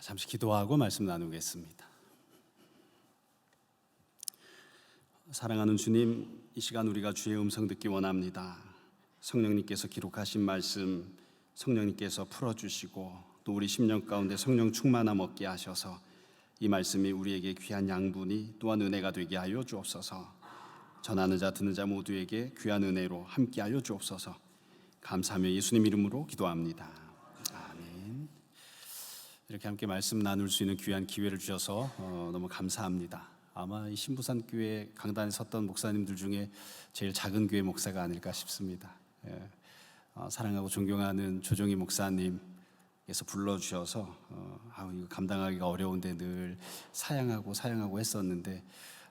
잠시 기도하고 말씀 나누겠습니다. 사랑하는 주님, 이 시간 우리가 주의 음성 듣기 원합니다. 성령님께서 기록하신 말씀 성령님께서 풀어주시고 또 우리 심령 가운데 성령 충만함 얻게 하셔서 이 말씀이 우리에게 귀한 양분이 또한 은혜가 되게 하여 주옵소서. 전하는 자 듣는 자 모두에게 귀한 은혜로 함께 하여 주옵소서. 감사하며 예수님 이름으로 기도합니다. 아멘. 이렇게 함께 말씀 나눌 수 있는 귀한 기회를 주셔서 너무 감사합니다. 아마 이 신부산 교회 강단에 섰던 목사님들 중에 제일 작은 교회 목사가 아닐까 싶습니다. 사랑하고 존경하는 조정희 목사님께서 불러주셔서 이거 감당하기가 어려운데 늘 사양하고 했었는데,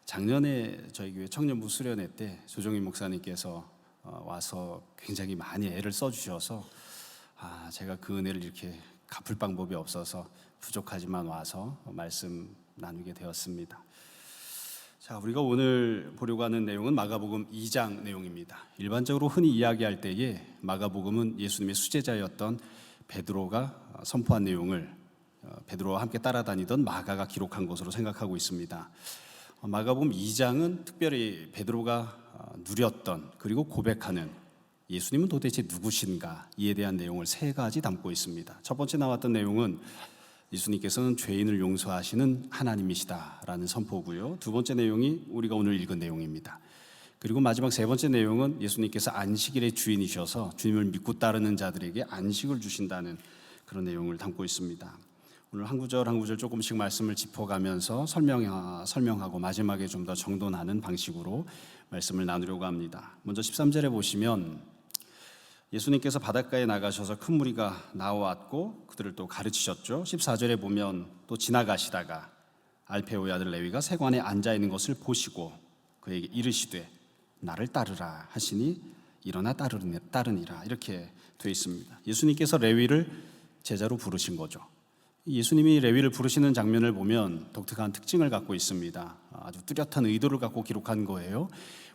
작년에 저희 교회 청년부 수련회 때 조정희 목사님께서 와서 굉장히 많이 애를 써주셔서 제가 그 은혜를 이렇게 갚을 방법이 없어서 부족하지만 와서 말씀 나누게 되었습니다. 자, 우리가 오늘 보려고 하는 내용은 마가복음 2장 내용입니다. 일반적으로 흔히 이야기할 때에 마가복음은 예수님의 수제자였던 베드로가 선포한 내용을 베드로와 함께 따라다니던 마가가 기록한 것으로 생각하고 있습니다. 마가복음 2장은 특별히 베드로가 누렸던 그리고 고백하는 예수님은 도대체 누구신가 이에 대한 내용을 세 가지 담고 있습니다. 첫 번째 나왔던 내용은 예수님께서는 죄인을 용서하시는 하나님이시다라는 선포고요. 두 번째 내용이 우리가 오늘 읽은 내용입니다. 그리고 마지막 세 번째 내용은 예수님께서 안식일의 주인이셔서 주님을 믿고 따르는 자들에게 안식을 주신다는 그런 내용을 담고 있습니다. 오늘 한 구절 한 구절 조금씩 말씀을 짚어가면서 설명하고 마지막에 좀 더 정돈하는 방식으로 말씀을 나누려고 합니다. 먼저 13절에 보시면 예수님께서 바닷가에 나가셔서 큰 무리가 나왔고 그들을 또 가르치셨죠. 14절에 보면 또 지나가시다가 알페오의 아들 레위가 세관에 앉아 있는 것을 보시고 그에게 이르시되 나를 따르라 하시니 일어나 따르니라, 이렇게 되어 있습니다. 예수님께서 레위를 제자로 부르신 거죠. 예수님이 레위를 부르시는 장면을 보면 독특한 특징을 갖고 있습니다. 아주 뚜렷한 의도를 갖고 기록한 거예요.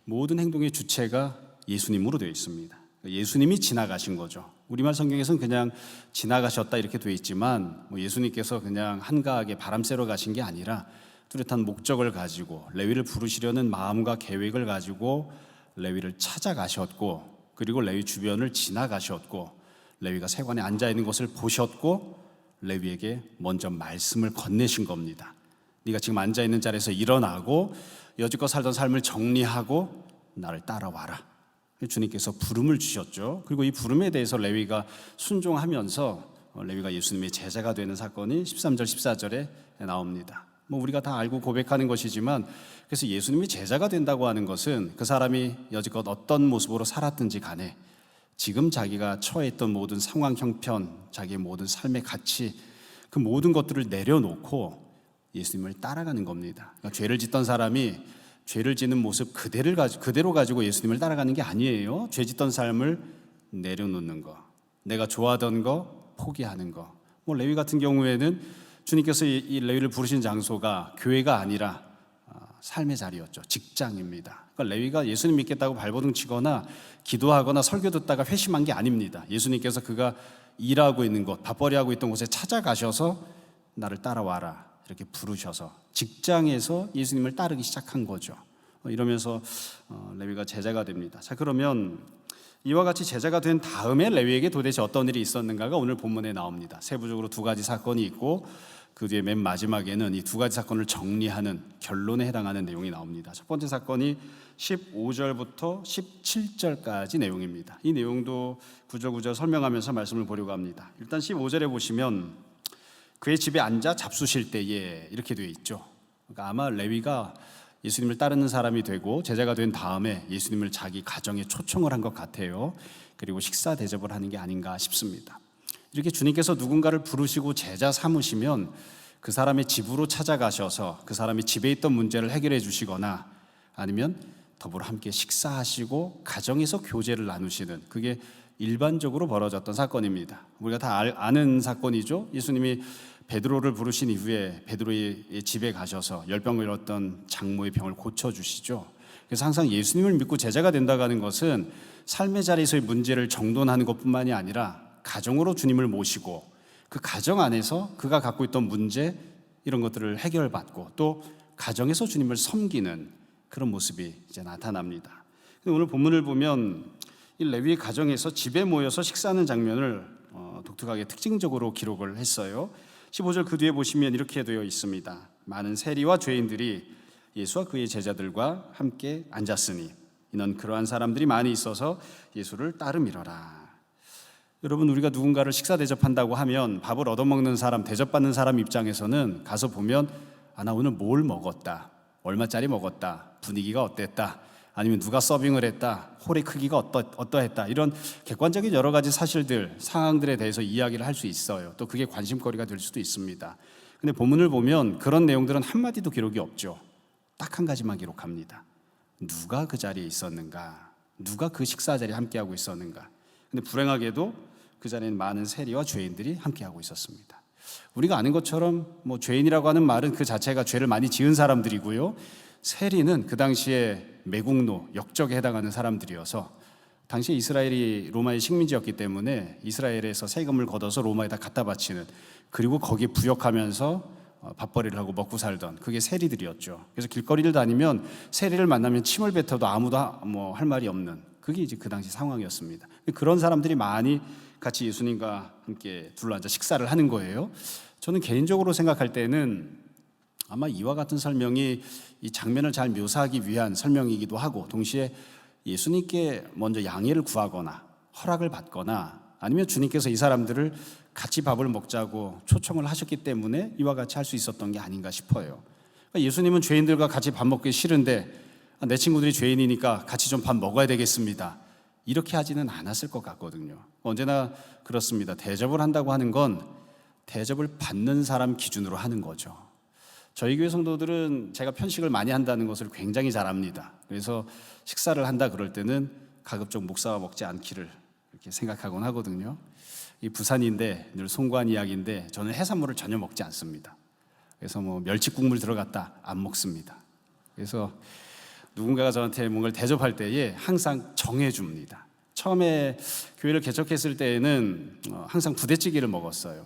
모든 행동의 주체가 예수님으로 되어 있습니다. 예수님이 지나가신 거죠. 우리말 성경에서는 그냥 지나가셨다 이렇게 되어 있지만 예수님께서 그냥 한가하게 바람 쐬러 가신 게 아니라 뚜렷한 목적을 가지고 레위를 부르시려는 마음과 계획을 가지고 레위를 찾아가셨고, 그리고 레위 주변을 지나가셨고, 레위가 세관에 앉아 있는 것을 보셨고 레위에게 먼저 말씀을 건네신 겁니다. 네가 지금 앉아 있는 자리에서 일어나고 여지껏 살던 삶을 정리하고 나를 따라와라. 주님께서 부름을 주셨죠. 그리고 이 부름에 대해서 레위가 순종하면서 레위가 예수님의 제자가 되는 사건이 13절 14절에 나옵니다. 우리가 다 알고 고백하는 것이지만, 그래서 예수님이 제자가 된다고 하는 것은 그 사람이 여지껏 어떤 모습으로 살았든지 간에 지금 자기가 처해있던 모든 상황 형편, 자기의 모든 삶의 가치, 그 모든 것들을 내려놓고 예수님을 따라가는 겁니다. 그러니까 죄를 짓던 사람이 죄를 짓는 모습 그대로 가지고 예수님을 따라가는 게 아니에요. 죄 짓던 삶을 내려놓는 거, 내가 좋아하던 거 포기하는 거. 레위 같은 경우에는 주님께서 이 레위를 부르신 장소가 교회가 아니라 삶의 자리였죠. 직장입니다. 그러니까 레위가 예수님 믿겠다고 발버둥 치거나 기도하거나 설교 듣다가 회심한 게 아닙니다. 예수님께서 그가 일하고 있는 곳, 밥벌이 하고 있던 곳에 찾아가셔서 나를 따라와라 이렇게 부르셔서 직장에서 예수님을 따르기 시작한 거죠. 이러면서 레위가 제자가 됩니다. 자, 그러면 이와 같이 제자가 된 다음에 레위에게 도대체 어떤 일이 있었는가가 오늘 본문에 나옵니다. 세부적으로 두 가지 사건이 있고 그 뒤에 맨 마지막에는 이 두 가지 사건을 정리하는 결론에 해당하는 내용이 나옵니다. 첫 번째 사건이 15절부터 17절까지 내용입니다. 이 내용도 구절구절 설명하면서 말씀을 보려고 합니다. 일단 15절에 보시면 그의 집에 앉아 잡수실 때에 이렇게 되어 있죠. 그러니까 아마 레위가 예수님을 따르는 사람이 되고 제자가 된 다음에 예수님을 자기 가정에 초청을 한 것 같아요. 그리고 식사 대접을 하는 게 아닌가 싶습니다. 이렇게 주님께서 누군가를 부르시고 제자 삼으시면 그 사람의 집으로 찾아가셔서 그 사람이 집에 있던 문제를 해결해 주시거나 아니면 더불어 함께 식사하시고 가정에서 교제를 나누시는, 그게 일반적으로 벌어졌던 사건입니다. 우리가 다 아는 사건이죠. 예수님이 베드로를 부르신 이후에 베드로의 집에 가셔서 열병을 잃었던 장모의 병을 고쳐주시죠. 그래서 항상 예수님을 믿고 제자가 된다고 하는 것은 삶의 자리에서의 문제를 정돈하는 것뿐만이 아니라 가정으로 주님을 모시고 그 가정 안에서 그가 갖고 있던 문제 이런 것들을 해결받고 또 가정에서 주님을 섬기는 그런 모습이 이제 나타납니다. 오늘 본문을 보면 이 레위의 가정에서 집에 모여서 식사하는 장면을 독특하게 특징적으로 기록을 했어요. 15절 그 뒤에 보시면 이렇게 되어 있습니다. 많은 세리와 죄인들이 예수와 그의 제자들과 함께 앉았으니 이는 그러한 사람들이 많이 있어서 예수를 따름이러라. 여러분, 우리가 누군가를 식사 대접한다고 하면 밥을 얻어먹는 사람, 대접받는 사람 입장에서는 가서 보면 나 오늘 뭘 먹었다, 얼마짜리 먹었다, 분위기가 어땠다, 아니면 누가 서빙을 했다, 홀의 크기가 어떠했다, 이런 객관적인 여러 가지 사실들, 상황들에 대해서 이야기를 할 수 있어요. 또 그게 관심거리가 될 수도 있습니다. 근데 본문을 보면 그런 내용들은 한마디도 기록이 없죠. 딱 한 가지만 기록합니다. 누가 그 자리에 있었는가, 누가 그 식사 자리에 함께하고 있었는가. 근데 불행하게도 그 자리에는 많은 세리와 죄인들이 함께하고 있었습니다. 우리가 아는 것처럼 죄인이라고 하는 말은 그 자체가 죄를 많이 지은 사람들이고요, 세리는 그 당시에 매국노, 역적에 해당하는 사람들이어서 당시 이스라엘이 로마의 식민지였기 때문에 이스라엘에서 세금을 걷어서 로마에다 갖다 바치는, 그리고 거기에 부역하면서 밥벌이를 하고 먹고 살던 그게 세리들이었죠. 그래서 길거리를 다니면 세리를 만나면 침을 뱉어도 아무도 할 말이 없는, 그게 이제 그 당시 상황이었습니다. 그런 사람들이 많이 같이 예수님과 함께 둘러앉아 식사를 하는 거예요. 저는 개인적으로 생각할 때는 아마 이와 같은 설명이 이 장면을 잘 묘사하기 위한 설명이기도 하고, 동시에 예수님께 먼저 양해를 구하거나 허락을 받거나 아니면 주님께서 이 사람들을 같이 밥을 먹자고 초청을 하셨기 때문에 이와 같이 할 수 있었던 게 아닌가 싶어요. 그러니까 예수님은 죄인들과 같이 밥 먹기 싫은데 내 친구들이 죄인이니까 같이 좀 밥 먹어야 되겠습니다, 이렇게 하지는 않았을 것 같거든요. 언제나 그렇습니다. 대접을 한다고 하는 건 대접을 받는 사람 기준으로 하는 거죠. 저희 교회 성도들은 제가 편식을 많이 한다는 것을 굉장히 잘 압니다. 그래서 식사를 한다 그럴 때는 가급적 목사와 먹지 않기를 이렇게 생각하곤 하거든요. 이 부산인데 늘 송구한 이야기인데 저는 해산물을 전혀 먹지 않습니다. 그래서 멸치 국물 들어갔다 안 먹습니다. 그래서 누군가가 저한테 뭔가를 대접할 때에 항상 정해줍니다. 처음에 교회를 개척했을 때에는 항상 부대찌개를 먹었어요.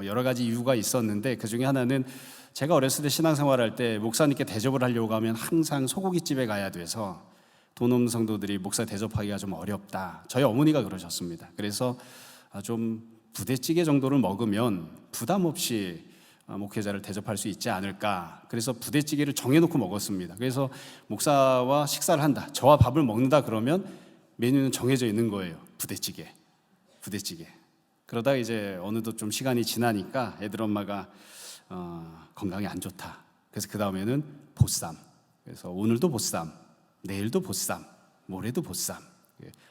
여러 가지 이유가 있었는데 그 중에 하나는 제가 어렸을 때 신앙생활할 때 목사님께 대접을 하려고 하면 항상 소고기집에 가야 돼서 돈 없는 성도들이 목사 대접하기가 좀 어렵다, 저희 어머니가 그러셨습니다. 그래서 좀 부대찌개 정도를 먹으면 부담 없이 목회자를 대접할 수 있지 않을까, 그래서 부대찌개를 정해놓고 먹었습니다. 그래서 목사와 식사를 한다, 저와 밥을 먹는다 그러면 메뉴는 정해져 있는 거예요. 부대찌개. 그러다 이제 어느덧 좀 시간이 지나니까 애들 엄마가 건강이 안 좋다, 그래서 그 다음에는 보쌈, 그래서 오늘도 보쌈, 내일도 보쌈, 모레도 보쌈.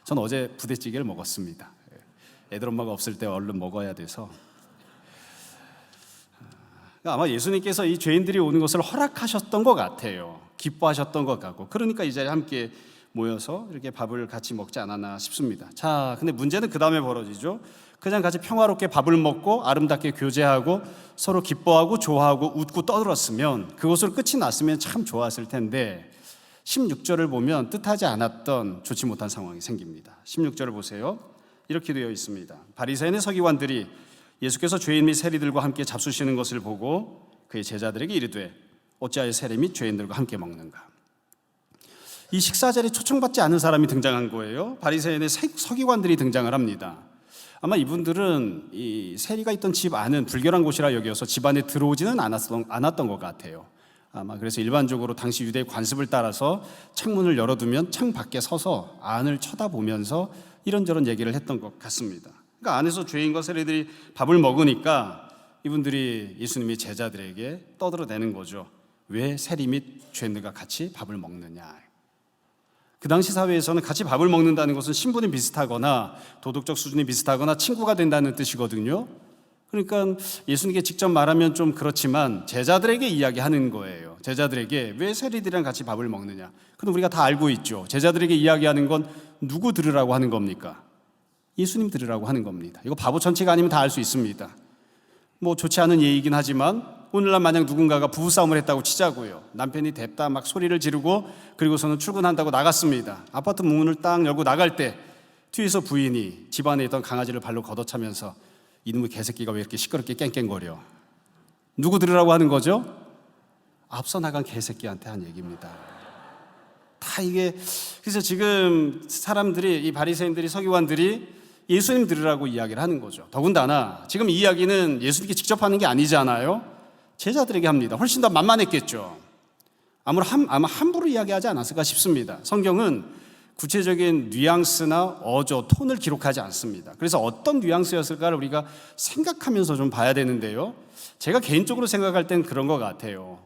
전 어제 부대찌개를 먹었습니다. 애들 엄마가 없을 때 얼른 먹어야 돼서. 아마 예수님께서 이 죄인들이 오는 것을 허락하셨던 것 같아요. 기뻐하셨던 것 같고, 그러니까 이 자리에 함께 모여서 이렇게 밥을 같이 먹지 않았나 싶습니다. 자, 근데 문제는 그 다음에 벌어지죠. 그냥 같이 평화롭게 밥을 먹고 아름답게 교제하고 서로 기뻐하고 좋아하고 웃고 떠들었으면, 그것으로 끝이 났으면 참 좋았을 텐데 16절을 보면 뜻하지 않았던 좋지 못한 상황이 생깁니다. 16절을 보세요. 이렇게 되어 있습니다. 바리새인의 서기관들이 예수께서 죄인 및 세리들과 함께 잡수시는 것을 보고 그의 제자들에게 이르되 어찌하여 세리 및 죄인들과 함께 먹는가. 이 식사 자리에 초청받지 않은 사람이 등장한 거예요. 바리새인의 서기관들이 등장을 합니다. 아마 이분들은 이 세리가 있던 집 안은 불결한 곳이라 여겨서 집 안에 들어오지는 않았던 것 같아요. 아마 그래서 일반적으로 당시 유대의 관습을 따라서 창문을 열어두면 창 밖에 서서 안을 쳐다보면서 이런저런 얘기를 했던 것 같습니다. 그러니까 안에서 죄인과 세리들이 밥을 먹으니까 이분들이 예수님의 제자들에게 떠들어대는 거죠. 왜 세리 및 죄인들과 같이 밥을 먹느냐. 그 당시 사회에서는 같이 밥을 먹는다는 것은 신분이 비슷하거나 도덕적 수준이 비슷하거나 친구가 된다는 뜻이거든요. 그러니까 예수님께 직접 말하면 좀 그렇지만 제자들에게 이야기하는 거예요. 제자들에게 왜 세리들이랑 같이 밥을 먹느냐. 그럼 우리가 다 알고 있죠. 제자들에게 이야기하는 건 누구 들으라고 하는 겁니까? 예수님 들으라고 하는 겁니다. 이거 바보 천치가 아니면 다 알 수 있습니다. 좋지 않은 예이긴 하지만 오늘날 만약 누군가가 부부싸움을 했다고 치자고요. 남편이 뎁다 막 소리를 지르고 그리고서는 출근한다고 나갔습니다. 아파트 문을 딱 열고 나갈 때 뒤에서 부인이 집안에 있던 강아지를 발로 걷어차면서 이놈의 개새끼가 왜 이렇게 시끄럽게 깽깽거려? 누구 들으라고 하는 거죠? 앞서 나간 개새끼한테 한 얘기입니다. 다 이게, 그래서 지금 사람들이, 이 바리새인들이, 서기관들이 예수님 들으라고 이야기를 하는 거죠. 더군다나 지금 이 이야기는 예수님께 직접 하는 게 아니잖아요. 제자들에게 합니다. 훨씬 더 만만했겠죠. 아마 함부로 이야기하지 않았을까 싶습니다. 성경은 구체적인 뉘앙스나 어조, 톤을 기록하지 않습니다. 그래서 어떤 뉘앙스였을까를 우리가 생각하면서 좀 봐야 되는데요. 제가 개인적으로 생각할 땐 그런 것 같아요.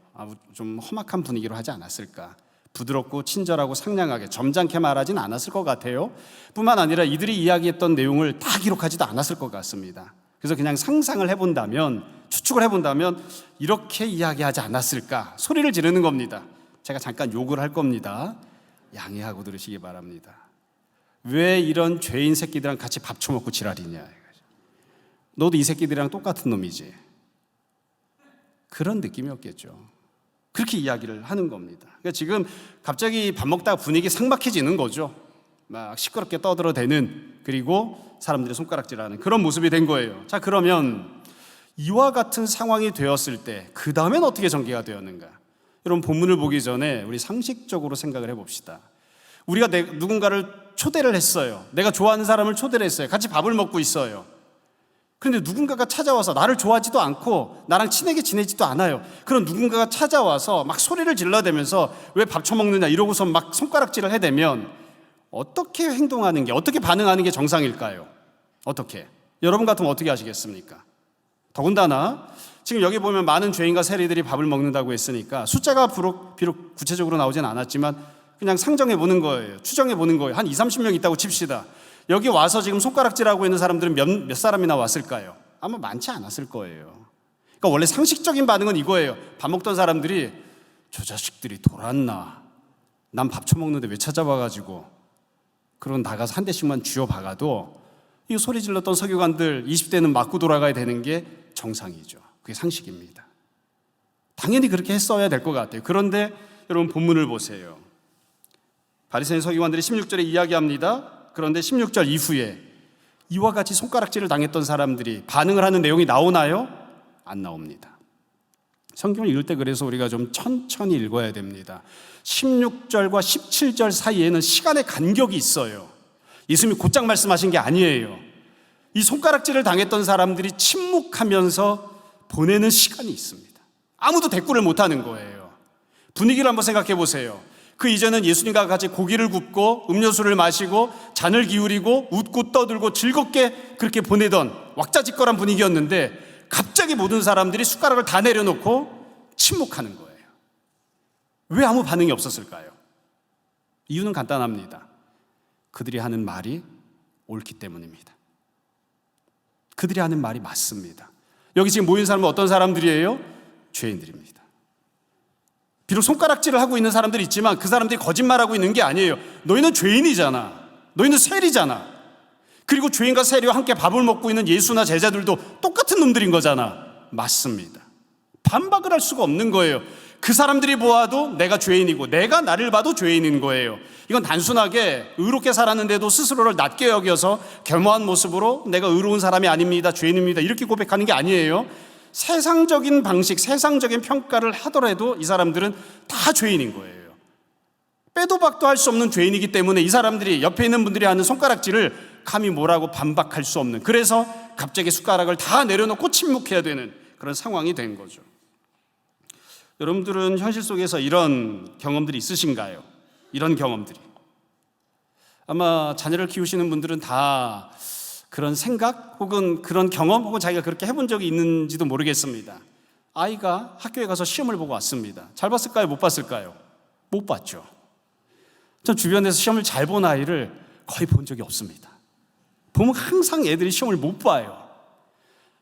좀 험악한 분위기로 하지 않았을까. 부드럽고 친절하고 상냥하게 점잖게 말하진 않았을 것 같아요. 뿐만 아니라 이들이 이야기했던 내용을 다 기록하지도 않았을 것 같습니다. 그래서 그냥 상상을 해본다면, 추측을 해본다면 이렇게 이야기하지 않았을까. 소리를 지르는 겁니다. 제가 잠깐 욕을 할 겁니다. 양해하고 들으시기 바랍니다. 왜 이런 죄인 새끼들이랑 같이 밥 처먹고 지랄이냐. 너도 이 새끼들이랑 똑같은 놈이지. 그런 느낌이었겠죠. 그렇게 이야기를 하는 겁니다. 그러니까 지금 갑자기 밥 먹다가 분위기 삭막해지는 거죠. 막 시끄럽게 떠들어대는, 그리고 사람들이 손가락질하는 그런 모습이 된 거예요. 자, 그러면 이와 같은 상황이 되었을 때 그 다음엔 어떻게 전개가 되었는가? 여러분, 본문을 보기 전에 우리 상식적으로 생각을 해봅시다. 우리가 누군가를 초대를 했어요. 내가 좋아하는 사람을 초대를 했어요. 같이 밥을 먹고 있어요. 그런데 누군가가 찾아와서 나를 좋아하지도 않고 나랑 친하게 지내지도 않아요. 그런 누군가가 찾아와서 막 소리를 질러대면서 왜 밥 처먹느냐 이러고서 막 손가락질을 해대면 어떻게 행동하는 게, 어떻게 반응하는 게 정상일까요? 어떻게? 여러분 같으면 어떻게 하시겠습니까? 더군다나 지금 여기 보면 많은 죄인과 세리들이 밥을 먹는다고 했으니까 숫자가 비록 구체적으로 나오진 않았지만 그냥 상정해 보는 거예요. 추정해 보는 거예요. 한 20-30명 있다고 칩시다. 여기 와서 지금 손가락질하고 있는 사람들은 몇 사람이나 왔을까요? 아마 많지 않았을 거예요. 그러니까 원래 상식적인 반응은 이거예요. 밥 먹던 사람들이 저 자식들이 돌았나? 난 밥 처먹는데 왜 찾아와가지고, 그런 나가서 한 대씩만 쥐어 박아도 이 소리 질렀던 서기관들 20대는 맞고 돌아가야 되는 게 정상이죠. 그게 상식입니다. 당연히 그렇게 했어야 될 것 같아요. 그런데 여러분 본문을 보세요. 바리새인 서기관들이 16절에 이야기합니다. 그런데 16절 이후에 이와 같이 손가락질을 당했던 사람들이 반응을 하는 내용이 나오나요? 안 나옵니다. 성경을 읽을 때 그래서 우리가 좀 천천히 읽어야 됩니다. 16절과 17절 사이에는 시간의 간격이 있어요. 예수님이 곧장 말씀하신 게 아니에요. 이 손가락질을 당했던 사람들이 침묵하면서 보내는 시간이 있습니다. 아무도 대꾸를 못하는 거예요. 분위기를 한번 생각해 보세요. 그 이전은 예수님과 같이 고기를 굽고 음료수를 마시고 잔을 기울이고 웃고 떠들고 즐겁게 그렇게 보내던 왁자지껄한 분위기였는데 갑자기 모든 사람들이 숟가락을 다 내려놓고 침묵하는 거예요. 왜 아무 반응이 없었을까요? 이유는 간단합니다. 그들이 하는 말이 옳기 때문입니다. 그들이 하는 말이 맞습니다. 여기 지금 모인 사람은 어떤 사람들이에요? 죄인들입니다. 비록 손가락질을 하고 있는 사람들이 있지만 그 사람들이 거짓말하고 있는 게 아니에요. 너희는 죄인이잖아. 너희는 세리잖아. 그리고 죄인과 세리와 함께 밥을 먹고 있는 예수나 제자들도 똑같은 놈들인 거잖아. 맞습니다. 반박을 할 수가 없는 거예요. 그 사람들이 보아도 내가 죄인이고 내가 나를 봐도 죄인인 거예요. 이건 단순하게 의롭게 살았는데도 스스로를 낮게 여겨서 겸허한 모습으로 내가 의로운 사람이 아닙니다, 죄인입니다 이렇게 고백하는 게 아니에요. 세상적인 방식, 세상적인 평가를 하더라도 이 사람들은 다 죄인인 거예요. 빼도 박도 할 수 없는 죄인이기 때문에 이 사람들이 옆에 있는 분들이 하는 손가락질을 감히 뭐라고 반박할 수 없는, 그래서 갑자기 숟가락을 다 내려놓고 침묵해야 되는 그런 상황이 된 거죠. 여러분들은 현실 속에서 이런 경험들이 있으신가요? 이런 경험들이. 아마 자녀를 키우시는 분들은 다 그런 생각 혹은 그런 경험 혹은 자기가 그렇게 해본 적이 있는지도 모르겠습니다. 아이가 학교에 가서 시험을 보고 왔습니다. 잘 봤을까요? 못 봤을까요? 못 봤죠. 전 주변에서 시험을 잘 본 아이를 거의 본 적이 없습니다. 보면 항상 애들이 시험을 못 봐요.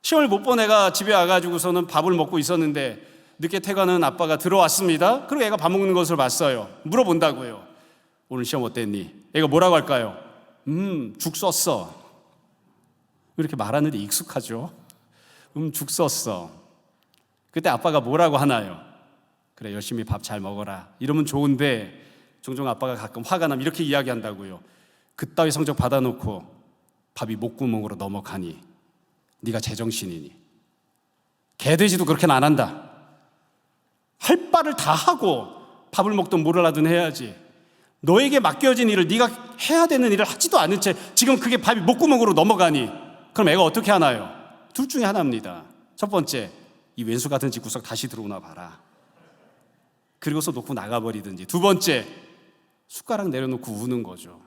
시험을 못 본 애가 집에 와가지고서는 밥을 먹고 있었는데 늦게 퇴근하는 아빠가 들어왔습니다. 그리고 애가 밥 먹는 것을 봤어요. 물어본다고요. 오늘 시험 어땠니? 애가 뭐라고 할까요? 죽 썼어. 이렇게 말하는데 익숙하죠? 죽 썼어. 그때 아빠가 뭐라고 하나요? 그래, 열심히 밥 잘 먹어라. 이러면 좋은데 종종 아빠가 가끔 화가 나면 이렇게 이야기한다고요. 그따위 성적 받아놓고 밥이 목구멍으로 넘어가니 네가 제정신이니. 개돼지도 그렇게는 안 한다. 할 바를 다 하고 밥을 먹든 뭐를 하든 해야지. 너에게 맡겨진 일을 네가 해야 되는 일을 하지도 않은 채 지금 그게 밥이 목구멍으로 넘어가니 그럼 애가 어떻게 하나요? 둘 중에 하나입니다. 첫 번째, 이 왼수 같은 집구석 다시 들어오나 봐라. 그리고서 놓고 나가버리든지. 두 번째, 숟가락 내려놓고 우는 거죠.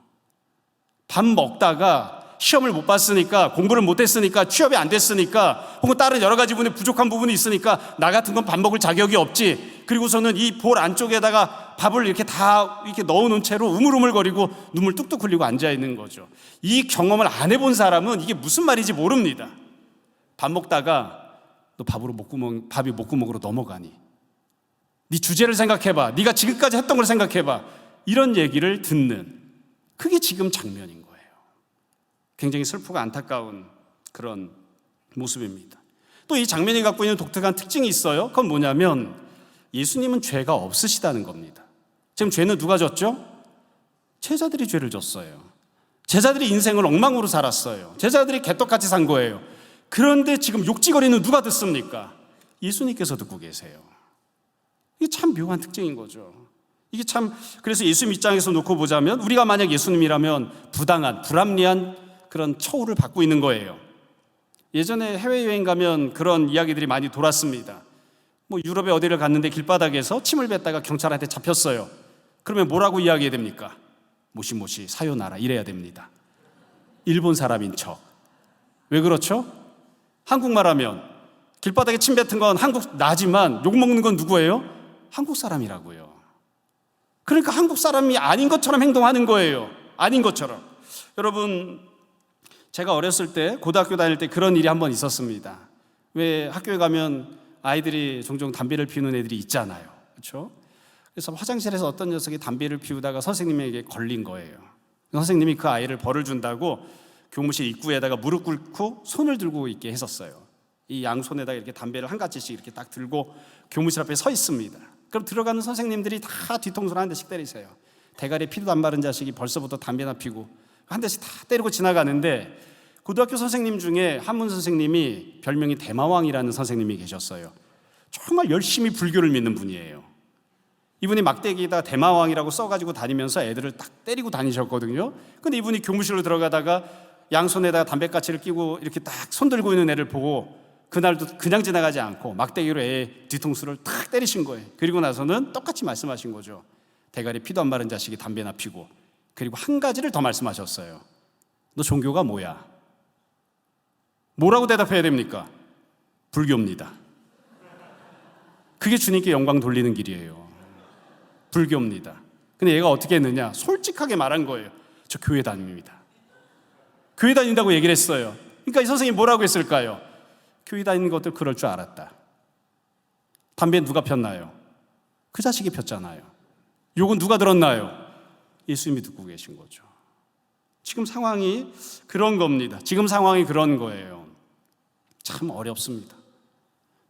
밥 먹다가 시험을 못 봤으니까, 공부를 못했으니까, 취업이 안 됐으니까, 혹은 다른 여러 가지 부분에 부족한 부분이 있으니까 나 같은 건 밥 먹을 자격이 없지. 그리고서는 이 볼 안쪽에다가 밥을 이렇게 다 이렇게 넣어놓은 채로 우물우물거리고 눈물 뚝뚝 흘리고 앉아 있는 거죠. 이 경험을 안 해본 사람은 이게 무슨 말인지 모릅니다. 밥 먹다가 너 밥이 목구멍으로 넘어가니? 네 주제를 생각해봐. 네가 지금까지 했던 걸 생각해봐. 이런 얘기를 듣는, 그게 지금 장면인 거예요. 굉장히 슬프고 안타까운 그런 모습입니다. 또 이 장면이 갖고 있는 독특한 특징이 있어요. 그건 뭐냐면 예수님은 죄가 없으시다는 겁니다. 지금 죄는 누가 졌죠? 제자들이 죄를 졌어요. 제자들이 인생을 엉망으로 살았어요. 제자들이 개떡같이 산 거예요. 그런데 지금 욕지거리는 누가 듣습니까? 예수님께서 듣고 계세요. 이게 참 묘한 특징인 거죠. 이게 참, 그래서 예수님 입장에서 놓고 보자면 우리가 만약 예수님이라면 부당한, 불합리한 그런 처우를 받고 있는 거예요. 예전에 해외여행 가면 그런 이야기들이 많이 돌았습니다. 뭐 유럽에 어디를 갔는데 길바닥에서 침을 뱉다가 경찰한테 잡혔어요. 그러면 뭐라고 이야기해야 됩니까? 모시모시 사요나라 이래야 됩니다. 일본 사람인 척. 왜 그렇죠? 한국말 하면 길바닥에 침 뱉은 건 한국 나지만 욕먹는 건 누구예요? 한국 사람이라고요. 그러니까 한국 사람이 아닌 것처럼 행동하는 거예요. 아닌 것처럼. 여러분, 제가 어렸을 때, 고등학교 다닐 때 그런 일이 한번 있었습니다. 왜 학교에 가면 아이들이 종종 담배를 피우는 애들이 있잖아요. 그렇죠? 그래서 화장실에서 어떤 녀석이 담배를 피우다가 선생님에게 걸린 거예요. 선생님이 그 아이를 벌을 준다고 교무실 입구에다가 무릎 꿇고 손을 들고 있게 했었어요. 이 양손에다가 이렇게 담배를 한 가지씩 이렇게 딱 들고 교무실 앞에 서 있습니다. 그럼 들어가는 선생님들이 다 뒤통수를 한 대씩 때리세요. 대가리에 피도 안 마른 자식이 벌써부터 담배나 피고 한 대씩 다 때리고 지나가는데, 고등학교 선생님 중에 한문 선생님이 별명이 대마왕이라는 선생님이 계셨어요. 정말 열심히 불교를 믿는 분이에요. 이분이 막대기에다 대마왕이라고 써가지고 다니면서 애들을 딱 때리고 다니셨거든요. 근데 이분이 교무실로 들어가다가 양손에다가 담배까치를 끼고 이렇게 딱 손 들고 있는 애를 보고 그날도 그냥 지나가지 않고 막대기로 애 뒤통수를 탁 때리신 거예요. 그리고 나서는 똑같이 말씀하신 거죠. 대가리 피도 안 마른 자식이 담배나 피고. 그리고 한 가지를 더 말씀하셨어요. 너 종교가 뭐야? 뭐라고 대답해야 됩니까? 불교입니다. 그게 주님께 영광 돌리는 길이에요. 불교입니다. 근데 얘가 어떻게 했느냐? 솔직하게 말한 거예요. 저 교회 다닙니다. 교회 다닌다고 얘기를 했어요. 그러니까 이 선생님이 뭐라고 했을까요? 교회 다니는 것도 그럴 줄 알았다. 담배 누가 폈나요? 그 자식이 폈잖아요. 욕은 누가 들었나요? 예수님이 듣고 계신 거죠. 지금 상황이 그런 겁니다. 지금 상황이 그런 거예요. 참 어렵습니다.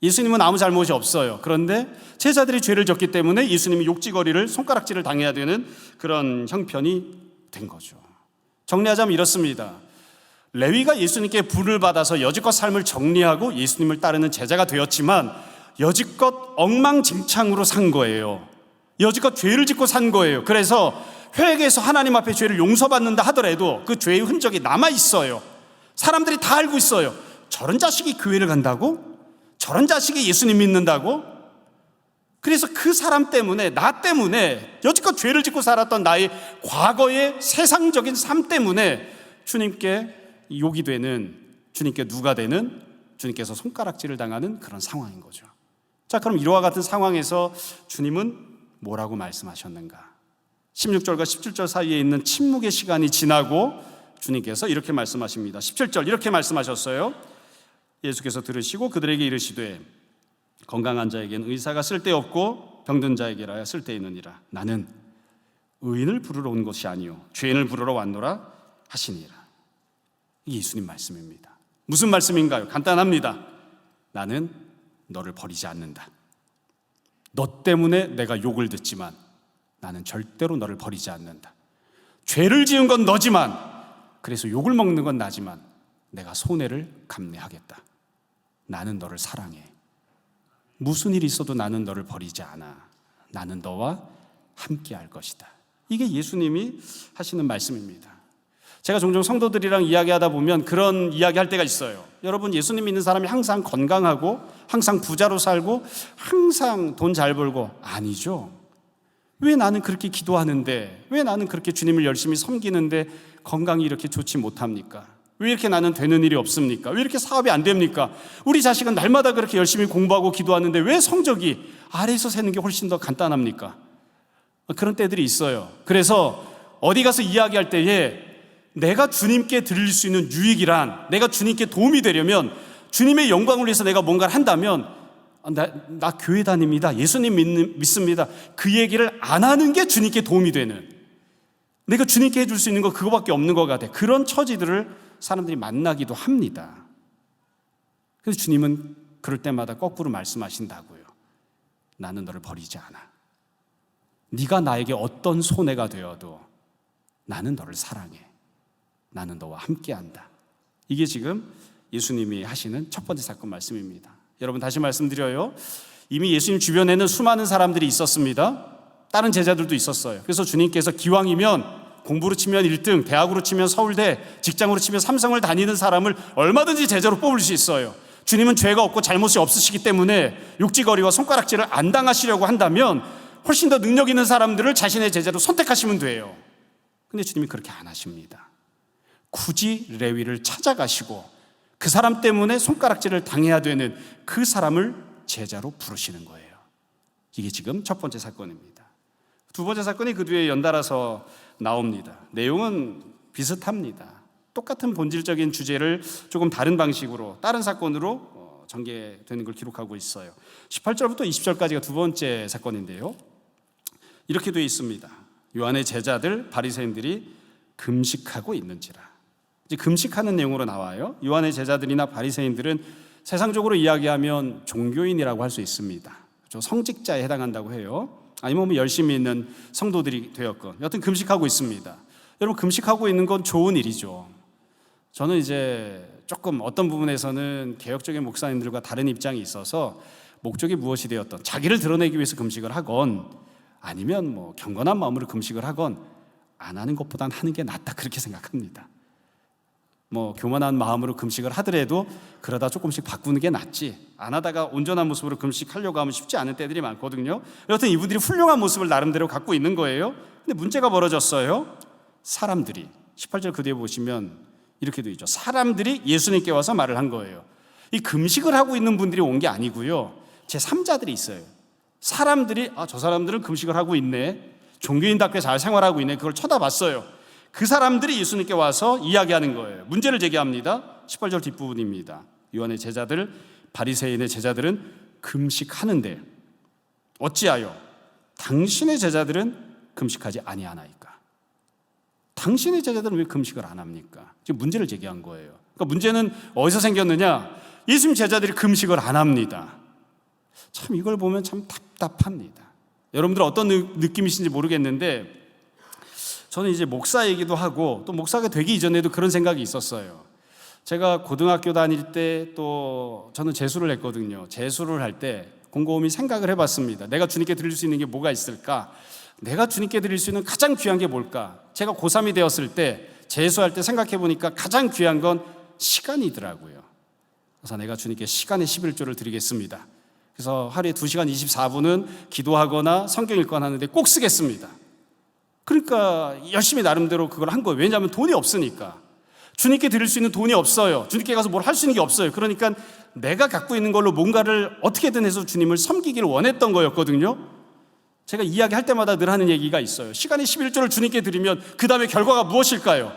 예수님은 아무 잘못이 없어요. 그런데 제자들이 죄를 졌기 때문에 예수님이 욕지거리를, 손가락질을 당해야 되는 그런 형편이 된 거죠. 정리하자면 이렇습니다. 레위가 예수님께 분을 받아서 여지껏 삶을 정리하고 예수님을 따르는 제자가 되었지만 여지껏 엉망진창으로 산 거예요. 여지껏 죄를 짓고 산 거예요. 그래서 회개해서 하나님 앞에 죄를 용서받는다 하더라도 그 죄의 흔적이 남아있어요. 사람들이 다 알고 있어요. 저런 자식이 교회를 간다고? 저런 자식이 예수님 믿는다고? 그래서 그 사람 때문에, 나 때문에, 여지껏 죄를 짓고 살았던 나의 과거의 세상적인 삶 때문에 주님께 욕이 되는, 주님께 누가 되는, 주님께서 손가락질을 당하는 그런 상황인 거죠. 자, 그럼 이와 같은 상황에서 주님은 뭐라고 말씀하셨는가? 16절과 17절 사이에 있는 침묵의 시간이 지나고 주님께서 이렇게 말씀하십니다. 17절 이렇게 말씀하셨어요. 예수께서 들으시고 그들에게 이르시되 건강한 자에게는 의사가 쓸데없고 병든 자에게라야 쓸데있느니라. 나는 의인을 부르러 온 것이 아니요 죄인을 부르러 왔노라 하시니라. 이게 예수님 말씀입니다. 무슨 말씀인가요? 간단합니다. 나는 너를 버리지 않는다. 너 때문에 내가 욕을 듣지만 나는 절대로 너를 버리지 않는다. 죄를 지은 건 너지만, 그래서 욕을 먹는 건 나지만 내가 손해를 감내하겠다. 나는 너를 사랑해. 무슨 일이 있어도 나는 너를 버리지 않아. 나는 너와 함께 할 것이다. 이게 예수님이 하시는 말씀입니다. 제가 종종 성도들이랑 이야기하다 보면 그런 이야기할 때가 있어요. 여러분, 예수님 믿는 사람이 항상 건강하고 항상 부자로 살고 항상 돈 잘 벌고, 아니죠. 왜 나는 그렇게 기도하는데, 왜 나는 그렇게 주님을 열심히 섬기는데 건강이 이렇게 좋지 못합니까? 왜 이렇게 나는 되는 일이 없습니까? 왜 이렇게 사업이 안 됩니까? 우리 자식은 날마다 그렇게 열심히 공부하고 기도하는데 왜 성적이 아래에서 세는 게 훨씬 더 간단합니까? 그런 때들이 있어요. 그래서 어디 가서 이야기할 때에 내가 주님께 드릴 수 있는 유익이란, 내가 주님께 도움이 되려면, 주님의 영광을 위해서 내가 뭔가를 한다면, 나 교회 다닙니다, 예수님 믿습니다, 그 얘기를 안 하는 게 주님께 도움이 되는, 내가 주님께 해줄 수 있는 거 그거밖에 없는 것 같아. 그런 처지들을 사람들이 만나기도 합니다. 그래서 주님은 그럴 때마다 거꾸로 말씀하신다고요. 나는 너를 버리지 않아. 네가 나에게 어떤 손해가 되어도 나는 너를 사랑해. 나는 너와 함께한다. 이게 지금 예수님이 하시는 첫 번째 사건 말씀입니다. 여러분, 다시 말씀드려요. 이미 예수님 주변에는 수많은 사람들이 있었습니다. 다른 제자들도 있었어요. 그래서 주님께서 기왕이면 공부로 치면 1등, 대학으로 치면 서울대, 직장으로 치면 삼성을 다니는 사람을 얼마든지 제자로 뽑을 수 있어요. 주님은 죄가 없고 잘못이 없으시기 때문에 육지거리와 손가락질을 안 당하시려고 한다면 훨씬 더 능력 있는 사람들을 자신의 제자로 선택하시면 돼요. 근데 주님이 그렇게 안 하십니다. 굳이 레위를 찾아가시고 그 사람 때문에 손가락질을 당해야 되는 그 사람을 제자로 부르시는 거예요. 이게 지금 첫 번째 사건입니다. 두 번째 사건이 그 뒤에 연달아서 나옵니다. 내용은 비슷합니다. 똑같은 본질적인 주제를 조금 다른 방식으로, 다른 사건으로 전개되는 걸 기록하고 있어요. 18절부터 20절까지가 두 번째 사건인데요. 이렇게 되어 있습니다. 요한의 제자들 바리새인들이 금식하고 있는지라. 이제 금식하는 내용으로 나와요. 요한의 제자들이나 바리새인들은 세상적으로 이야기하면 종교인이라고 할 수 있습니다. 성직자에 해당한다고 해요. 아니면 뭐 열심히 있는 성도들이 되었건, 여튼 금식하고 있습니다. 여러분, 금식하고 있는 건 좋은 일이죠. 저는 이제 조금 어떤 부분에서는 개혁적인 목사님들과 다른 입장이 있어서 목적이 무엇이 되었던, 자기를 드러내기 위해서 금식을 하건 아니면 뭐 경건한 마음으로 금식을 하건 안 하는 것보단 하는 게 낫다, 그렇게 생각합니다. 뭐 교만한 마음으로 금식을 하더라도 그러다 조금씩 바꾸는 게 낫지, 안 하다가 온전한 모습으로 금식하려고 하면 쉽지 않은 때들이 많거든요. 여튼 이분들이 훌륭한 모습을 나름대로 갖고 있는 거예요. 근데 문제가 벌어졌어요. 사람들이, 18절 그 뒤에 보시면 이렇게 되어 있죠. 사람들이 예수님께 와서 말을 한 거예요. 이 금식을 하고 있는 분들이 온 게 아니고요, 제3자들이 있어요. 사람들이, 저 사람들은 금식을 하고 있네, 종교인답게 잘 생활하고 있네, 그걸 쳐다봤어요. 그 사람들이 예수님께 와서 이야기하는 거예요. 문제를 제기합니다. 18절 뒷부분입니다. 요한의 제자들, 바리새인의 제자들은 금식하는데 어찌하여 당신의 제자들은 금식하지 아니하나이까? 당신의 제자들은 왜 금식을 안 합니까? 지금 문제를 제기한 거예요. 그러니까 문제는 어디서 생겼느냐? 예수님 제자들이 금식을 안 합니다. 참 이걸 보면 참 답답합니다. 여러분들 어떤 느낌이신지 모르겠는데, 저는 이제 목사이기도 하고 또 목사가 되기 이전에도 그런 생각이 있었어요. 제가 고등학교 다닐 때 또 저는 재수를 했거든요. 재수를 할 때 곰곰이 생각을 해봤습니다. 내가 주님께 드릴 수 있는 게 뭐가 있을까? 내가 주님께 드릴 수 있는 가장 귀한 게 뭘까? 제가 고3이 되었을 때, 재수할 때 생각해 보니까 가장 귀한 건 시간이더라고요. 그래서 내가 주님께 시간의 11조를 드리겠습니다. 그래서 하루에 2시간 24분은 기도하거나 성경 읽거나 하는데 꼭 쓰겠습니다. 그러니까 열심히 나름대로 그걸 한 거예요. 왜냐하면 돈이 없으니까. 주님께 드릴 수 있는 돈이 없어요. 주님께 가서 뭘 할 수 있는 게 없어요. 그러니까 내가 갖고 있는 걸로 뭔가를 어떻게든 해서 주님을 섬기기를 원했던 거였거든요. 제가 이야기할 때마다 늘 하는 얘기가 있어요. 시간의 11조를 주님께 드리면 그 다음에 결과가 무엇일까요?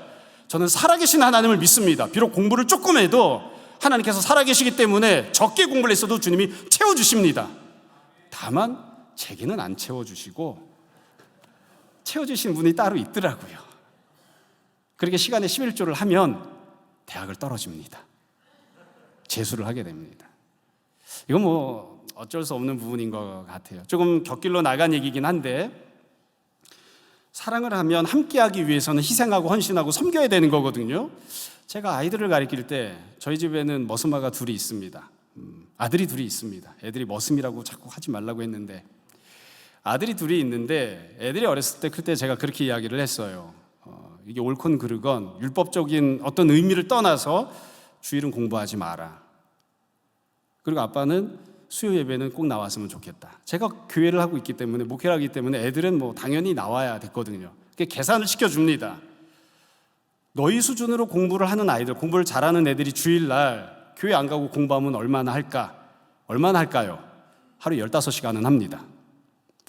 저는 살아계신 하나님을 믿습니다. 비록 공부를 조금 해도 하나님께서 살아계시기 때문에 적게 공부를 했어도 주님이 채워주십니다. 다만 제게는 안 채워주시고 채워주신 분이 따로 있더라고요. 그렇게 시간에 11조를 하면 대학을 떨어집니다. 재수를 하게 됩니다. 이건 뭐 어쩔 수 없는 부분인 것 같아요. 조금 곁길로 나간 얘기긴 한데, 사랑을 하면 함께하기 위해서는 희생하고 헌신하고 섬겨야 되는 거거든요. 제가 아이들을 가르칠 때 저희 집에는 머슴아가 둘이 있습니다. 아들이 둘이 있습니다. 애들이 머슴이라고 자꾸 하지 말라고 했는데 아들이 둘이 있는데 애들이 어렸을 때 그때 제가 그렇게 이야기를 했어요. 이게 옳건 그르건 율법적인 어떤 의미를 떠나서 주일은 공부하지 마라. 그리고 아빠는 수요 예배는 꼭 나왔으면 좋겠다. 제가 교회를 하고 있기 때문에 목회를 하기 때문에 애들은 뭐 당연히 나와야 됐거든요. 계산을 시켜줍니다. 너희 수준으로 공부를 하는 아이들, 공부를 잘하는 애들이 주일날 교회 안 가고 공부하면 얼마나 할까? 얼마나 할까요? 하루 15시간은 합니다.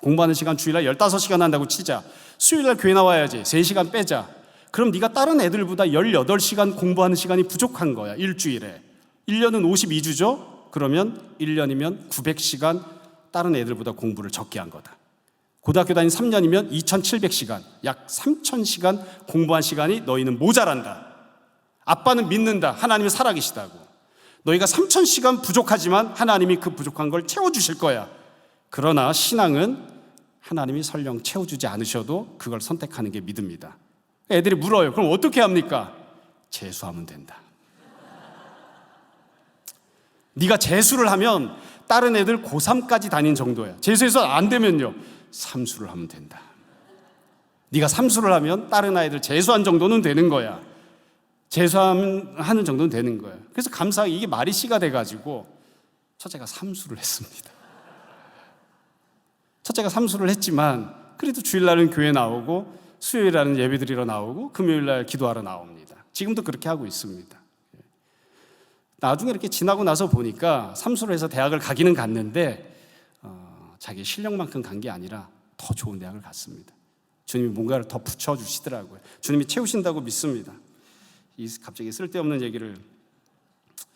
공부하는 시간 주일날 15시간 한다고 치자. 수요일날 교회 나와야지. 3시간 빼자. 그럼 네가 다른 애들보다 18시간 공부하는 시간이 부족한 거야. 일주일에. 1년은 52주죠? 그러면 1년이면 900시간 다른 애들보다 공부를 적게 한 거다. 고등학교 다닌 3년이면 2700시간, 약 3000시간 공부한 시간이 너희는 모자란다. 아빠는 믿는다. 하나님이 살아계시다고. 너희가 3000시간 부족하지만 하나님이 그 부족한 걸 채워주실 거야. 그러나 신앙은 하나님이 설령 채워주지 않으셔도 그걸 선택하는 게 믿음이다. 애들이 물어요. 그럼 어떻게 합니까? 재수하면 된다. 네가 재수를 하면 다른 애들 고3까지 다닌 정도야. 재수해서 안 되면요, 삼수를 하면 된다. 네가 삼수를 하면 다른 아이들 재수한 정도는 되는 거야. 재수하는 정도는 되는 거야. 그래서 감사하게 이게 말이 씨가 돼가지고 첫째가 삼수를 했습니다. 첫째가 삼수를 했지만 그래도 주일날은 교회 나오고 수요일날은 예배드리러 나오고 금요일날 기도하러 나옵니다. 지금도 그렇게 하고 있습니다. 나중에 이렇게 지나고 나서 보니까 삼수를 해서 대학을 가기는 갔는데 자기 실력만큼 간 게 아니라 더 좋은 대학을 갔습니다. 주님이 뭔가를 더 붙여주시더라고요. 주님이 채우신다고 믿습니다. 갑자기 쓸데없는 얘기를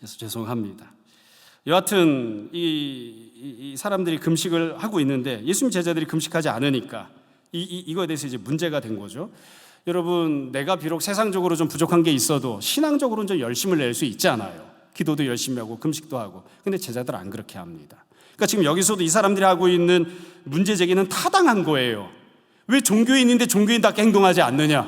해서 죄송합니다. 여하튼 이 사람들이 금식을 하고 있는데 예수님 제자들이 금식하지 않으니까 이거에 대해서 이제 문제가 된 거죠. 여러분, 내가 비록 세상적으로 좀 부족한 게 있어도 신앙적으로는 좀 열심을 낼 수 있잖아요. 기도도 열심히 하고 금식도 하고. 근데 제자들 안 그렇게 합니다. 그러니까 지금 여기서도 이 사람들이 하고 있는 문제 제기는 타당한 거예요. 왜 종교인인데 종교인답게 행동하지 않느냐?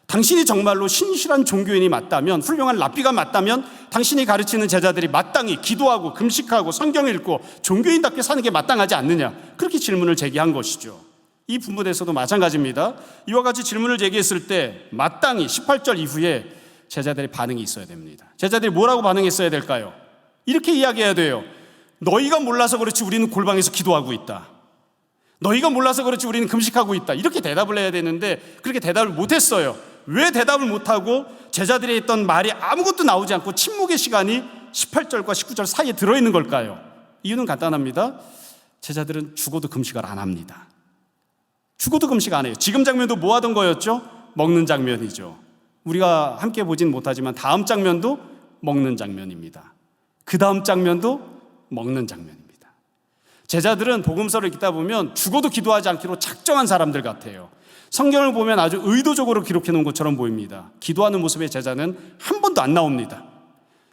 당신이 정말로 신실한 종교인이 맞다면, 훌륭한 랍비가 맞다면 당신이 가르치는 제자들이 마땅히 기도하고 금식하고 성경 읽고 종교인답게 사는 게 마땅하지 않느냐? 그렇게 질문을 제기한 것이죠. 이 부분에서도 마찬가지입니다. 이와 같이 질문을 제기했을 때 마땅히 18절 이후에 제자들의 반응이 있어야 됩니다. 제자들이 뭐라고 반응했어야 될까요? 이렇게 이야기해야 돼요. 너희가 몰라서 그렇지 우리는 골방에서 기도하고 있다. 너희가 몰라서 그렇지 우리는 금식하고 있다. 이렇게 대답을 해야 되는데 그렇게 대답을 못했어요. 왜 대답을 못하고 제자들이 했던 말이 아무것도 나오지 않고 침묵의 시간이 18절과 19절 사이에 들어있는 걸까요? 이유는 간단합니다. 제자들은 죽어도 금식을 안 합니다. 죽어도 금식 안 해요. 지금 장면도 뭐 하던 거였죠? 먹는 장면이죠. 우리가 함께 보진 못하지만 다음 장면도 먹는 장면입니다. 그 다음 장면도 먹는 장면입니다. 제자들은 복음서를 읽다 보면 죽어도 기도하지 않기로 작정한 사람들 같아요. 성경을 보면 아주 의도적으로 기록해 놓은 것처럼 보입니다. 기도하는 모습의 제자는 한 번도 안 나옵니다.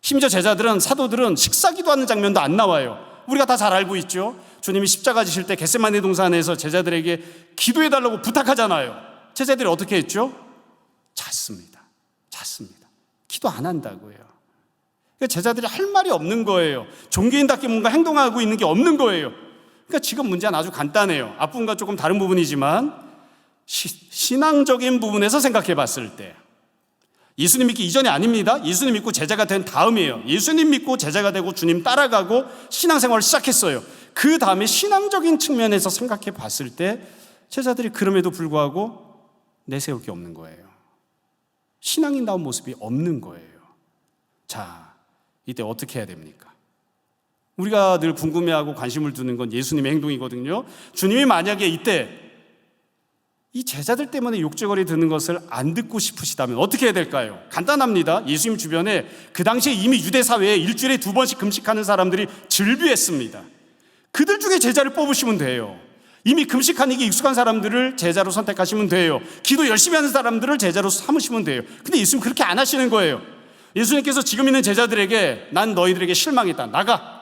심지어 제자들은, 사도들은 식사 기도하는 장면도 안 나와요. 우리가 다 잘 알고 있죠. 주님이 십자가 지실 때 겟세마네 동산에서 제자들에게 기도해달라고 부탁하잖아요. 제자들이 어떻게 했죠? 잤습니다. 기도 안 한다고요. 그러니까 제자들이 할 말이 없는 거예요. 종교인답게 뭔가 행동하고 있는 게 없는 거예요. 그러니까 지금 문제는 아주 간단해요. 앞부분과 조금 다른 부분이지만 신앙적인 부분에서 생각해 봤을 때 예수님 믿기 이전이 아닙니다. 예수님 믿고 제자가 된 다음이에요. 예수님 믿고 제자가 되고 주님 따라가고 신앙생활을 시작했어요. 그 다음에 신앙적인 측면에서 생각해 봤을 때 제자들이 그럼에도 불구하고 내세울 게 없는 거예요. 신앙인다운 모습이 없는 거예요. 자, 이때 어떻게 해야 됩니까? 우리가 늘 궁금해하고 관심을 두는 건 예수님의 행동이거든요. 주님이 만약에 이때 이 제자들 때문에 욕제거리 드는 것을 안 듣고 싶으시다면 어떻게 해야 될까요? 간단합니다. 예수님 주변에 그 당시에 이미 유대 사회에 일주일에 2번씩 금식하는 사람들이 즐비했습니다. 그들 중에 제자를 뽑으시면 돼요. 이미 금식하는 게 익숙한 사람들을 제자로 선택하시면 돼요. 기도 열심히 하는 사람들을 제자로 삼으시면 돼요. 근데 예수님 그렇게 안 하시는 거예요. 예수님께서 지금 있는 제자들에게 난 너희들에게 실망했다. 나가.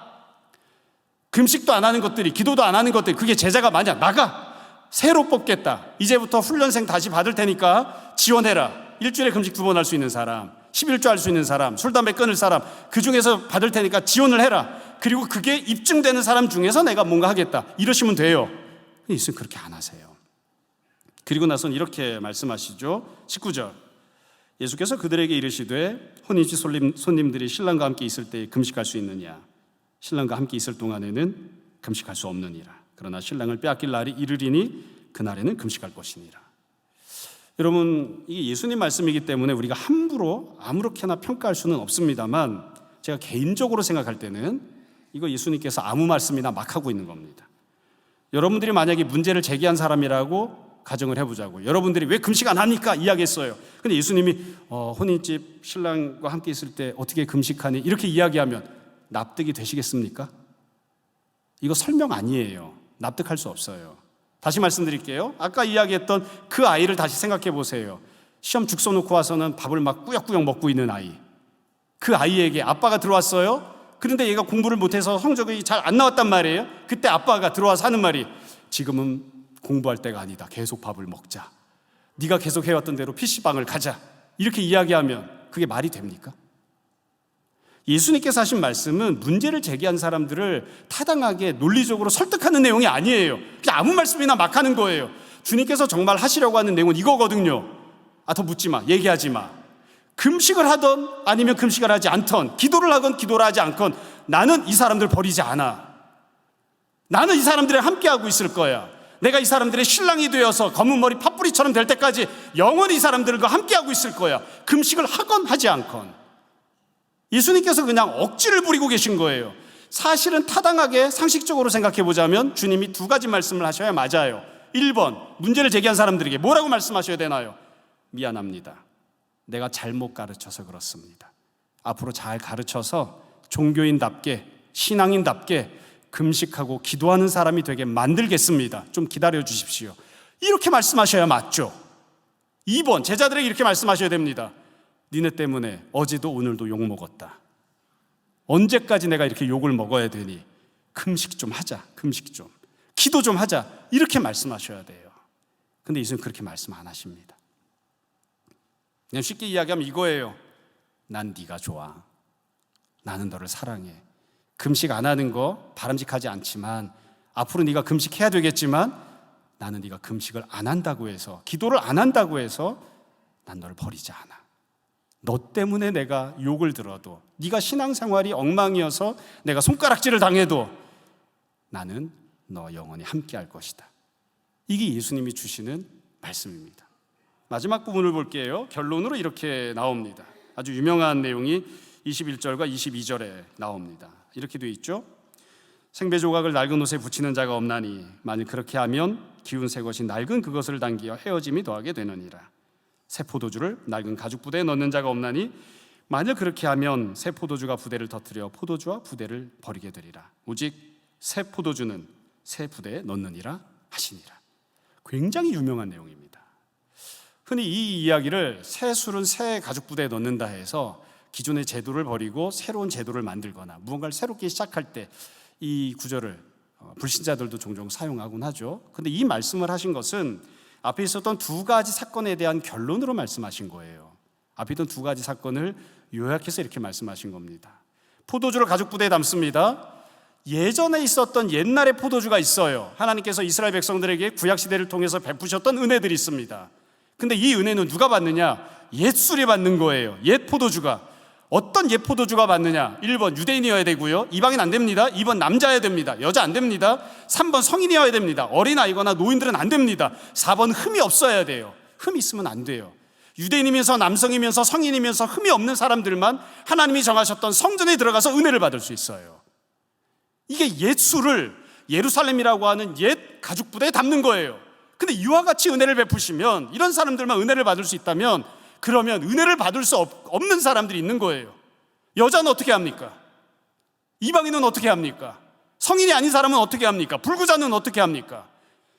금식도 안 하는 것들이, 기도도 안 하는 것들이 그게 제자가 맞냐? 나가. 새로 뽑겠다. 이제부터 훈련생 다시 받을 테니까 지원해라. 일주일에 금식 2번 할 수 있는 사람, 11조 할 수 있는 사람, 술 담배 끊을 사람, 그 중에서 받을 테니까 지원을 해라. 그리고 그게 입증되는 사람 중에서 내가 뭔가 하겠다. 이러시면 돼요. 예수님 그렇게 안 하세요. 그리고 나서는 이렇게 말씀하시죠. 19절. 예수께서 그들에게 이르시되 혼인집 손님들이 신랑과 함께 있을 때 금식할 수 있느냐? 신랑과 함께 있을 동안에는 금식할 수 없느니라. 그러나 신랑을 빼앗길 날이 이르리니 그날에는 금식할 것이니라. 여러분, 이게 예수님 말씀이기 때문에 우리가 함부로 아무렇게나 평가할 수는 없습니다만, 제가 개인적으로 생각할 때는 이거 예수님께서 아무 말씀이나 막 하고 있는 겁니다. 여러분들이 만약에 문제를 제기한 사람이라고 가정을 해보자고요. 여러분들이 왜 금식 안 합니까? 이야기했어요. 근데 예수님이 혼인집 신랑과 함께 있을 때 어떻게 금식하니? 이렇게 이야기하면 납득이 되시겠습니까? 이거 설명 아니에요. 납득할 수 없어요. 다시 말씀드릴게요. 아까 이야기했던 그 아이를 다시 생각해 보세요. 시험 죽 써놓고 와서는 밥을 막 꾸역꾸역 먹고 있는 아이. 그 아이에게 아빠가 들어왔어요. 그런데 얘가 공부를 못해서 성적이 잘 안 나왔단 말이에요. 그때 아빠가 들어와서 하는 말이 지금은 공부할 때가 아니다. 계속 밥을 먹자. 네가 계속 해왔던 대로 PC방을 가자. 이렇게 이야기하면 그게 말이 됩니까? 예수님께서 하신 말씀은 문제를 제기한 사람들을 타당하게 논리적으로 설득하는 내용이 아니에요. 그냥 아무 말씀이나 막 하는 거예요. 주님께서 정말 하시려고 하는 내용은 이거거든요. 더 묻지 마. 얘기하지 마. 금식을 하던 아니면 금식을 하지 않던, 기도를 하건 기도를 하지 않건 나는 이 사람들 버리지 않아. 나는 이 사람들이랑 함께하고 있을 거야. 내가 이 사람들의 신랑이 되어서 검은 머리 팥뿌리처럼 될 때까지 영원히 이 사람들과 함께하고 있을 거야. 금식을 하건 하지 않건. 예수님께서 그냥 억지를 부리고 계신 거예요. 사실은 타당하게 상식적으로 생각해 보자면 주님이 2가지 말씀을 하셔야 맞아요. 1번, 문제를 제기한 사람들에게 뭐라고 말씀하셔야 되나요? 미안합니다. 내가 잘못 가르쳐서 그렇습니다. 앞으로 잘 가르쳐서 종교인답게, 신앙인답게 금식하고 기도하는 사람이 되게 만들겠습니다. 좀 기다려 주십시오. 이렇게 말씀하셔야 맞죠. 2번, 제자들에게 이렇게 말씀하셔야 됩니다. 니네 때문에 어제도 오늘도 욕 먹었다. 언제까지 내가 이렇게 욕을 먹어야 되니? 금식 좀 하자. 금식 좀. 기도 좀 하자. 이렇게 말씀하셔야 돼요. 근데 예수님 그렇게 말씀 안 하십니다. 그냥 쉽게 이야기하면 이거예요. 난 네가 좋아. 나는 너를 사랑해. 금식 안 하는 거 바람직하지 않지만 앞으로 네가 금식해야 되겠지만 나는 네가 금식을 안 한다고 해서, 기도를 안 한다고 해서 난 너를 버리지 않아. 너 때문에 내가 욕을 들어도, 네가 신앙생활이 엉망이어서 내가 손가락질을 당해도 나는 너 영원히 함께할 것이다. 이게 예수님이 주시는 말씀입니다. 마지막 부분을 볼게요. 결론으로 이렇게 나옵니다. 아주 유명한 내용이 21절과 22절에 나옵니다. 이렇게 되어 있죠. 생배 조각을 낡은 옷에 붙이는 자가 없나니 만일 그렇게 하면 기운 새 것이 낡은 그것을 당기어 헤어짐이 더하게 되느니라. 새 포도주를 낡은 가죽 부대에 넣는 자가 없나니 만일 그렇게 하면 새 포도주가 부대를 터뜨려 포도주와 부대를 버리게 되리라. 오직 새 포도주는 새 부대에 넣느니라 하시니라. 굉장히 유명한 내용입니다. 흔히 이 이야기를 새 술은 새 가죽 부대에 넣는다 해서 기존의 제도를 버리고 새로운 제도를 만들거나 무언가를 새롭게 시작할 때 이 구절을 불신자들도 종종 사용하곤 하죠. 그런데 이 말씀을 하신 것은 앞에 있었던 2가지 사건에 대한 결론으로 말씀하신 거예요. 앞에 있던 2가지 사건을 요약해서 이렇게 말씀하신 겁니다. 포도주를 가죽 부대에 담습니다. 예전에 있었던 옛날의 포도주가 있어요. 하나님께서 이스라엘 백성들에게 구약시대를 통해서 베푸셨던 은혜들이 있습니다. 근데 이 은혜는 누가 받느냐? 옛술이 받는 거예요. 옛 포도주가. 어떤 옛 포도주가 받느냐? 1번 유대인이어야 되고요. 이방인 안 됩니다. 2번 남자여야 됩니다. 여자 안 됩니다. 3번 성인이어야 됩니다. 어린아이거나 노인들은 안 됩니다. 4번 흠이 없어야 돼요. 흠이 있으면 안 돼요. 유대인이면서 남성이면서 성인이면서 흠이 없는 사람들만 하나님이 정하셨던 성전에 들어가서 은혜를 받을 수 있어요. 이게 옛술을 예루살렘이라고 하는 옛 가죽 부대에 담는 거예요. 근데 이와 같이 은혜를 베푸시면, 이런 사람들만 은혜를 받을 수 있다면, 그러면 은혜를 받을 수 없는 사람들이 있는 거예요. 여자는 어떻게 합니까? 이방인은 어떻게 합니까? 성인이 아닌 사람은 어떻게 합니까? 불구자는 어떻게 합니까?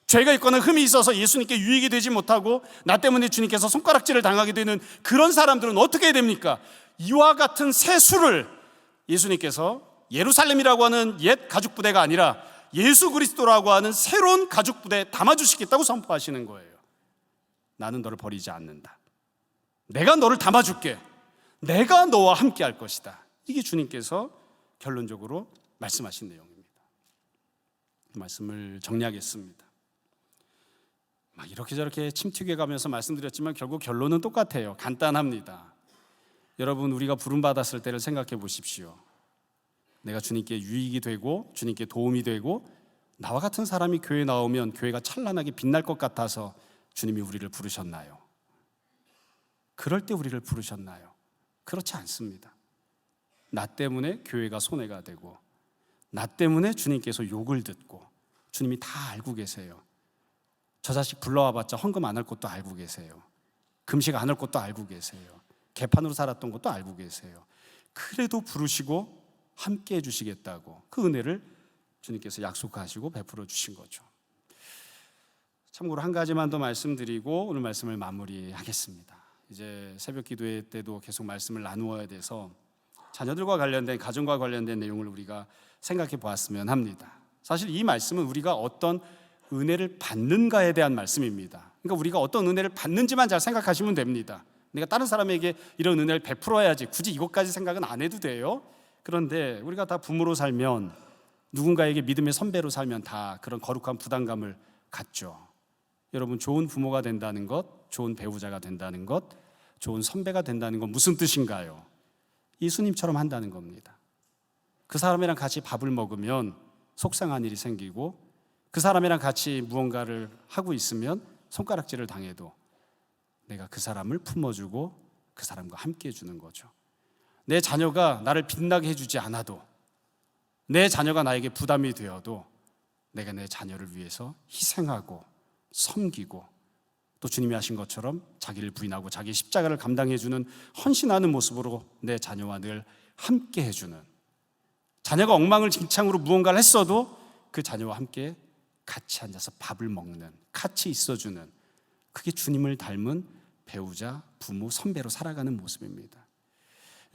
죄가 있거나 흠이 있어서 예수님께 유익이 되지 못하고 나 때문에 주님께서 손가락질을 당하게 되는 그런 사람들은 어떻게 해야 됩니까? 이와 같은 새 술을 예수님께서 예루살렘이라고 하는 옛 가죽 부대가 아니라 예수 그리스도라고 하는 새로운 가족 부대에 담아주시겠다고 선포하시는 거예요. 나는 너를 버리지 않는다. 내가 너를 담아줄게. 내가 너와 함께 할 것이다. 이게 주님께서 결론적으로 말씀하신 내용입니다. 말씀을 정리하겠습니다. 막 이렇게 저렇게 침 튀겨가면서 말씀드렸지만 결국 결론은 똑같아요. 간단합니다. 여러분, 우리가 부름받았을 때를 생각해 보십시오. 내가 주님께 유익이 되고 주님께 도움이 되고 나와 같은 사람이 교회에 나오면 교회가 찬란하게 빛날 것 같아서 주님이 우리를 부르셨나요? 그럴 때 우리를 부르셨나요? 그렇지 않습니다. 나 때문에 교회가 손해가 되고 나 때문에 주님께서 욕을 듣고 주님이 다 알고 계세요. 저 자식 불러와봤자 헌금 안 할 것도 알고 계세요. 금식 안 할 것도 알고 계세요. 개판으로 살았던 것도 알고 계세요. 그래도 부르시고 함께 해주시겠다고 그 은혜를 주님께서 약속하시고 베풀어 주신 거죠. 참고로 한 가지만 더 말씀드리고 오늘 말씀을 마무리하겠습니다. 이제 새벽 기도회 때도 계속 말씀을 나누어야 돼서 자녀들과 관련된, 가정과 관련된 내용을 우리가 생각해 보았으면 합니다. 사실 이 말씀은 우리가 어떤 은혜를 받는가에 대한 말씀입니다. 그러니까 우리가 어떤 은혜를 받는지만 잘 생각하시면 됩니다. 내가 다른 사람에게 이런 은혜를 베풀어야지, 굳이 이것까지 생각은 안 해도 돼요. 그런데 우리가 다 부모로 살면, 누군가에게 믿음의 선배로 살면 다 그런 거룩한 부담감을 갖죠. 여러분, 좋은 부모가 된다는 것, 좋은 배우자가 된다는 것, 좋은 선배가 된다는 건 무슨 뜻인가요? 예수님처럼 한다는 겁니다. 그 사람이랑 같이 밥을 먹으면 속상한 일이 생기고 그 사람이랑 같이 무언가를 하고 있으면 손가락질을 당해도 내가 그 사람을 품어주고 그 사람과 함께 해주는 거죠. 내 자녀가 나를 빛나게 해주지 않아도, 내 자녀가 나에게 부담이 되어도 내가 내 자녀를 위해서 희생하고 섬기고 또 주님이 하신 것처럼 자기를 부인하고 자기 십자가를 감당해주는 헌신하는 모습으로 내 자녀와 늘 함께 해주는, 자녀가 엉망진창으로 무언가를 했어도 그 자녀와 함께 같이 앉아서 밥을 먹는, 같이 있어주는, 그게 주님을 닮은 배우자, 부모, 선배로 살아가는 모습입니다.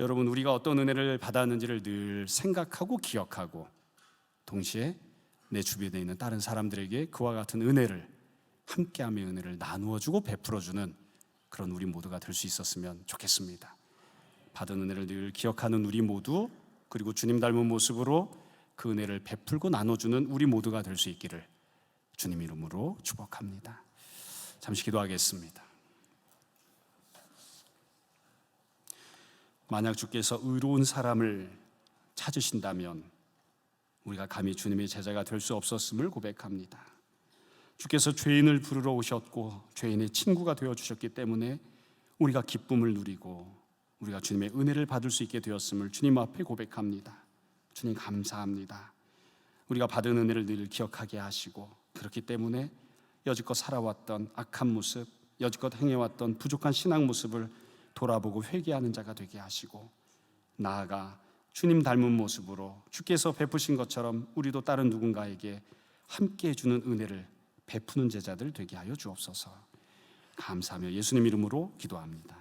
여러분, 우리가 어떤 은혜를 받았는지를 늘 생각하고 기억하고 동시에 내 주변에 있는 다른 사람들에게 그와 같은 은혜를, 함께함의 은혜를 나누어주고 베풀어주는 그런 우리 모두가 될 수 있었으면 좋겠습니다. 받은 은혜를 늘 기억하는 우리 모두, 그리고 주님 닮은 모습으로 그 은혜를 베풀고 나눠주는 우리 모두가 될 수 있기를 주님 이름으로 축복합니다. 잠시 기도하겠습니다. 만약 주께서 의로운 사람을 찾으신다면 우리가 감히 주님의 제자가 될 수 없었음을 고백합니다. 주께서 죄인을 부르러 오셨고 죄인의 친구가 되어주셨기 때문에 우리가 기쁨을 누리고 우리가 주님의 은혜를 받을 수 있게 되었음을 주님 앞에 고백합니다. 주님 감사합니다. 우리가 받은 은혜를 늘 기억하게 하시고 그렇기 때문에 여지껏 살아왔던 악한 모습, 여지껏 행해왔던 부족한 신앙 모습을 돌아보고 회개하는 자가 되게 하시고 나아가 주님 닮은 모습으로 주께서 베푸신 것처럼 우리도 다른 누군가에게 함께 해주는 은혜를 베푸는 제자들 되게 하여 주옵소서. 감사하며 예수님 이름으로 기도합니다.